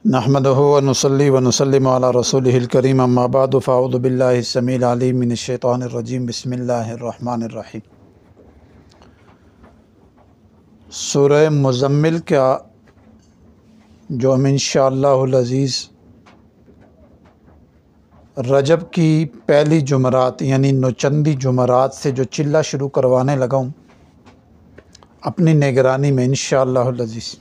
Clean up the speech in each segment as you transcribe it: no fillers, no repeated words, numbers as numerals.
नहमदुहु व नुसल्ली व नुसल्लिमु अला रसूलिहिल करीम अम्मा बाद फ़अऊज़ु बिल्लाहि स्समीइल अलीम मिनश शैतानिर रजीम बिस्मिल्लाहिर रहमानिर रहीम। सूरह मुज़म्मिल का जो हम इंशाअल्लाहुल अज़ीज़ रजब की पहली जुमरात यानी नौचंदी जुमरात से जो चिल्ला शुरू करवाने लगा हूँ अपनी निगरानी में इंशाअल्लाहुल अज़ीज़।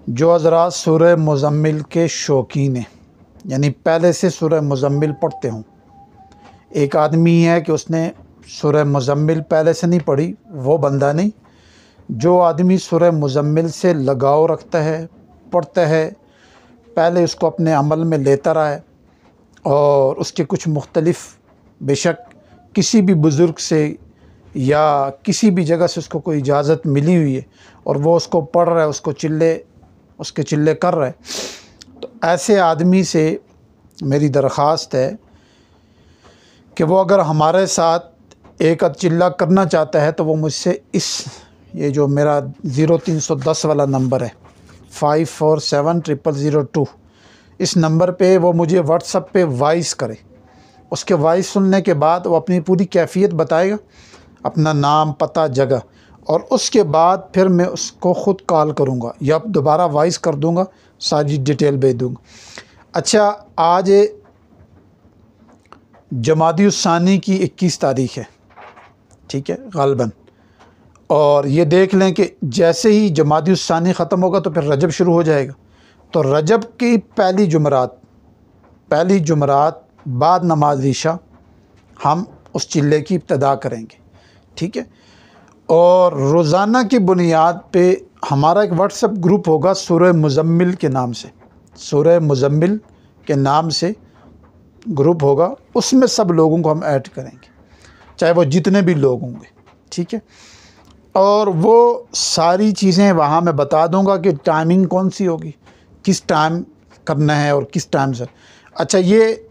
जो हज़रात सूरह मुज़म्मिल के शौकीन हैं यानी पहले से सूरह मुज़म्मिल पढ़ते हों, एक आदमी है कि उसने सूरह मुज़म्मिल पहले से नहीं पढ़ी, वो बंदा नहीं। जो आदमी सूरह मुज़म्मिल से लगाव रखता है, पढ़ता है, पहले उसको अपने अमल में लेता रहा है और उसके कुछ मुख्तलिफ़ बेशक किसी भी बुज़ुर्ग से या किसी भी जगह से उसको कोई इजाज़त मिली हुई है और वो उसको पढ़ रहा है, उसके चिल्ले कर रहा है, तो ऐसे आदमी से मेरी दरख्वास्त है कि वो अगर हमारे साथ एक अद चिल्ला करना चाहता है तो वो मुझसे ये जो मेरा 0310 वाला नंबर है 547002 इस नंबर पे वो मुझे व्हाट्सएप पे वॉइस करे। उसके वॉइस सुनने के बाद वो अपनी पूरी कैफियत बताएगा, अपना नाम, पता, जगह, और उसके बाद फिर मैं उसको ख़ुद कॉल करूँगा या दोबारा वॉइस कर दूँगा, सारी डिटेल भेज दूँगा। अच्छा, आज जमादी-उस-सानी की 21 तारीख़ है, ठीक है, गालिबन, और ये देख लें कि जैसे ही जमादी-उस-सानी ख़त्म होगा तो फिर रजब शुरू हो जाएगा। तो रजब की पहली जुमरात बाद नमाज ईशा हम उस चिल्ले की इब्तिदा करेंगे, ठीक है। और रोज़ाना की बुनियाद पे हमारा एक व्हाट्सएप ग्रुप होगा सूरह मुज़म्मिल के नाम से, सूरह मुज़म्मिल के नाम से ग्रुप होगा, उसमें सब लोगों को हम ऐड करेंगे, चाहे वो जितने भी लोग होंगे, ठीक है। और वो सारी चीज़ें वहाँ मैं बता दूँगा कि टाइमिंग कौन सी होगी, किस टाइम करना है और किस टाइम से। अच्छा, ये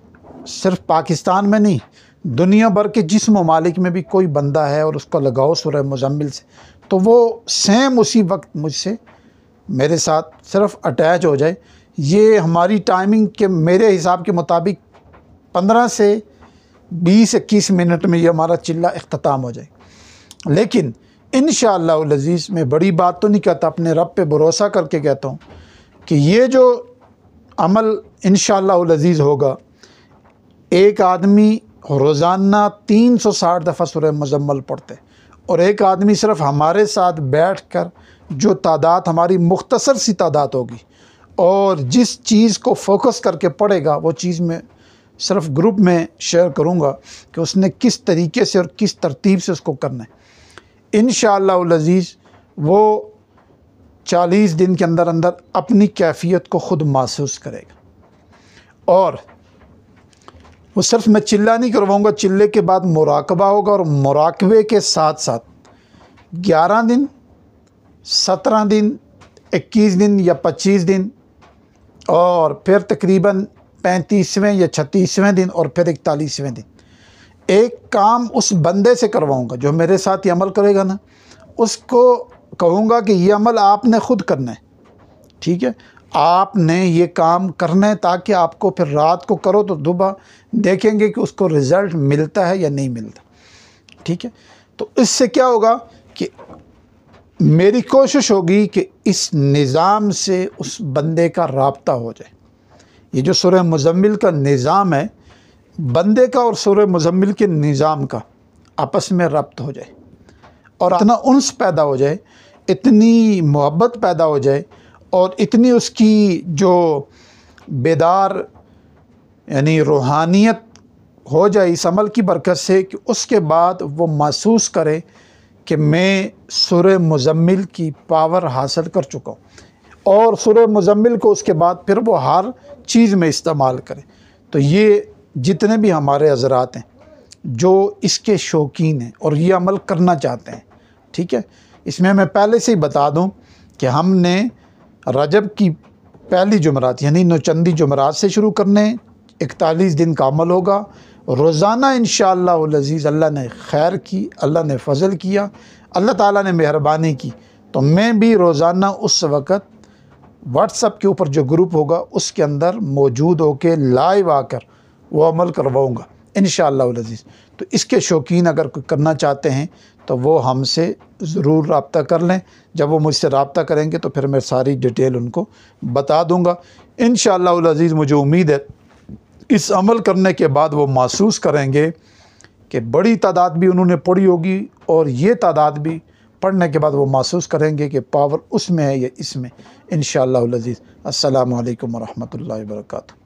सिर्फ़ पाकिस्तान में नहीं, दुनिया भर के जिस ममालिक में भी कोई बंदा है और उसका लगाओ सूरह मुज़म्मिल से, तो वो सेम उसी वक्त मुझसे मेरे साथ सिर्फ अटैच हो जाए। ये हमारी टाइमिंग के मेरे हिसाब के मुताबिक 15 से 20-21 मिनट में ये हमारा चिल्ला इख्तिताम हो जाए। लेकिन इंशाअल्लाहुल अज़ीज़ मैं बड़ी बात तो नहीं कहता, अपने रब पे भरोसा करके कहता हूँ कि ये जो अमल इंशाअल्लाहुल अज़ीज़ होगा, एक आदमी रोज़ाना 360 दफ़ा सूरह मुज़म्मिल पढ़ते और एक आदमी सिर्फ़ हमारे साथ बैठकर जो तादाद हमारी मुख्तसर सी तादाद होगी और जिस चीज़ को फोकस करके पढ़ेगा, वो चीज़ मैं सिर्फ़ ग्रुप में शेयर करूँगा कि उसने किस तरीके से और किस तरतीब से उसको करना है। इंशाअल्लाहुल अज़ीज़ वो 40 दिन के अंदर अंदर अपनी कैफियत को ख़ुद महसूस करेगा। और वो सिर्फ मैं चिल्ला नहीं करवाऊँगा, चिल्ले के बाद मुराकबा होगा और मुराकबे के साथ साथ 11 दिन, 17 दिन, 21 दिन या 25 दिन और फिर तकरीबन 35वें या 36वें दिन और फिर 41वें दिन एक काम उस बंदे से करवाऊँगा जो मेरे साथ ये अमल करेगा ना, उसको कहूँगा कि ये अमल आपने ख़ुद करना है, ठीक है, आपने ये काम करना है, ताकि आपको फिर रात को करो तो सुबह देखेंगे कि उसको रिज़ल्ट मिलता है या नहीं मिलता, ठीक है। तो इससे क्या होगा कि मेरी कोशिश होगी कि इस निज़ाम से उस बंदे का राब्ता हो जाए। ये जो सूरह मुज़म्मिल का निज़ाम है, बंदे का और सूरह मुज़म्मिल के निज़ाम का आपस में रब्त हो जाए और इतना उन्स पैदा हो जाए, इतनी मोहब्बत पैदा हो जाए और इतनी उसकी जो बेदार यानी रूहानियत हो जाए इस अमल की बरकत से कि उसके बाद वो महसूस करे कि मैं सूरह मुज़म्मिल की पावर हासिल कर चुका हूँ और सूरह मुज़म्मिल को उसके बाद फिर वो हर चीज़ में इस्तेमाल करे। तो ये जितने भी हमारे हज़रात हैं जो इसके शौकीन हैं और ये अमल करना चाहते हैं, ठीक है, इसमें मैं पहले से ही बता दूं कि हमने रजब की पहली जुमरात यानी नौचंदी जुमरात से शुरू करने, 41 दिन का अमल होगा रोज़ाना इंशाअल्लाहुल अज़ीज़। अल्लाह ने खैर की, अल्लाह ने फ़ज़ल किया, अल्लाह ताला ने मेहरबानी की, तो मैं भी रोज़ाना उस वक़्त व्हाट्सएप के ऊपर जो ग्रुप होगा उसके अंदर मौजूद होकर लाइव आकर वो अमल करवाऊँगा इंशाअल्लाह अज़ीज़। तो इसके शौकीन अगर कोई करना चाहते हैं तो वो हमसे ज़रूर रब्ता कर लें। जब वो मुझसे रब्ता करेंगे तो फिर मैं सारी डिटेल उनको बता दूँगा इंशाअल्लाह अज़ीज़। मुझे उम्मीद है इस अमल करने के बाद वो महसूस करेंगे कि बड़ी तादाद भी उन्होंने पढ़ी होगी और ये तादाद भी पढ़ने के बाद वो महसूस करेंगे कि पावर उसमें है या इसमें इंशाअल्लाह अज़ीज़। अस्सलामु अलैकुम व रहमतुल्लाहि व बरकातुहू।